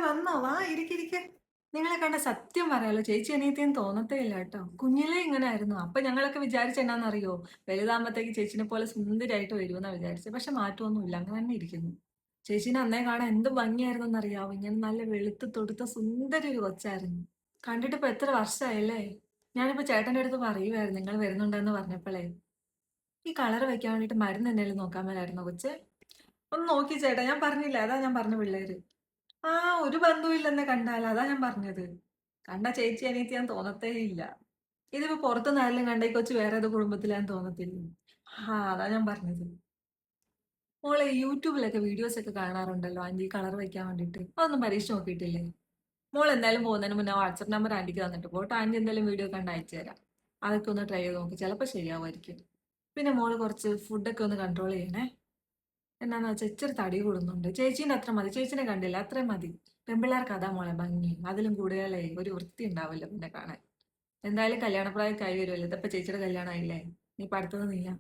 വന്നോ? വാ ഇരിക്കിരിക്കെ. നിങ്ങളെ കണ്ട സത്യം പറയാലോ ചേച്ചി അനിയത്തിയെന്ന് തോന്നത്തേ ഇല്ല കേട്ടോ. കുഞ്ഞിലേ ഇങ്ങനായിരുന്നു. അപ്പൊ ഞങ്ങളൊക്കെ വിചാരിച്ചത് എന്നാന്നറിയോ? വലുതാകുമ്പത്തേക്ക് ചേച്ചിനെ പോലെ സുന്ദരിയായിട്ട് വരുമെന്നാ വിചാരിച്ചത്. പക്ഷെ മാറ്റമൊന്നുമില്ല. അങ്ങനെ തന്നെ ഇരിക്കുന്നു. ചേച്ചീനെ അന്നേ കാണാൻ എന്ത് ഭംഗിയായിരുന്നെന്നറിയാവോ? ഇങ്ങനെ നല്ല വെളുത്ത് തൊടുത്ത സുന്ദരി ഒരു കൊച്ചായിരുന്നു. കണ്ടിട്ട് ഇപ്പൊ എത്ര വർഷായല്ലേ? ഞാനിപ്പോ ചേട്ടന്റെ അടുത്ത് പറയുവായിരുന്നു നിങ്ങൾ വരുന്നുണ്ടെന്ന് പറഞ്ഞപ്പളേ. ഈ കളർ വെക്കാൻ വേണ്ടിട്ട് മരുന്ന് എന്തെങ്കിലും നോക്കാൻ മേലായിരുന്നോ കൊച്ചേ? ഒന്ന് നോക്കി ചേട്ടാ. ഞാൻ പറഞ്ഞില്ലേ അതാ ഞാൻ പറഞ്ഞ പിള്ളേര്. ആ ഒരു ബന്ധവുമില്ലെന്നെ കണ്ടാൽ. അതാ ഞാൻ പറഞ്ഞത്. കണ്ട ചേച്ചി അനിയത്തിയാന്ന് തോന്നത്തേ ഇല്ല. ഇതിപ്പോ പുറത്തുനിന്ന് ആരെങ്കിലും കണ്ട ഈ കൊച്ച് വേറെ ഏതോ കുടുംബത്തിലാന്ന് തോന്നത്തില്ലേ? അതാ ഞാൻ പറഞ്ഞത്. മോളെ യൂട്യൂബിലൊക്കെ വീഡിയോസ് ഒക്കെ കാണാറുണ്ടല്ലോ ആന്റി കളർ വെക്കാൻ വേണ്ടിട്ട്. അതൊന്നും പരീക്ഷിച്ച് നോക്കിയിട്ടില്ലേ? മോൾ എന്തായാലും പോകുന്നതിന് മുന്നേ വാട്സപ്പ് നമ്പർ ആന്റിക്ക് തന്നിട്ട് പോട്ടെ. ആന്റി എന്തെങ്കിലും വീഡിയോ കണ്ട് അയച്ചു തരാം. അതൊക്കെ ഒന്ന് ട്രൈ ചെയ്ത് നോക്ക്. ചിലപ്പോൾ ശരിയാവുമായിരിക്കും. പിന്നെ മോള് കുറച്ച് ഫുഡൊക്കെ ഒന്ന് കൺട്രോൾ ചെയ്യണേ. എന്നാന്ന് വെച്ചാൽ ഇച്ചിരി തടി കൂടുന്നുണ്ട്. ചേച്ചീന്റെ അത്ര മതി. ചേച്ചിനെ കണ്ടില്ല അത്രയും മതി. പെൺപിള്ളേർക്ക് അതാ മോളെ ഭംഗി. അതിലും കൂടുതലേ ഒരു വൃത്തി ഉണ്ടാവില്ല പിന്നെ കാണാൻ. എന്തായാലും കല്യാണപ്രായമൊക്കെ ആയി വരുമല്ലോ. ഇതിപ്പോ ചേച്ചിയുടെ കല്യാണം ആയില്ലേ? നീ ഇപ്പൊ അടുത്തത് നീയാ.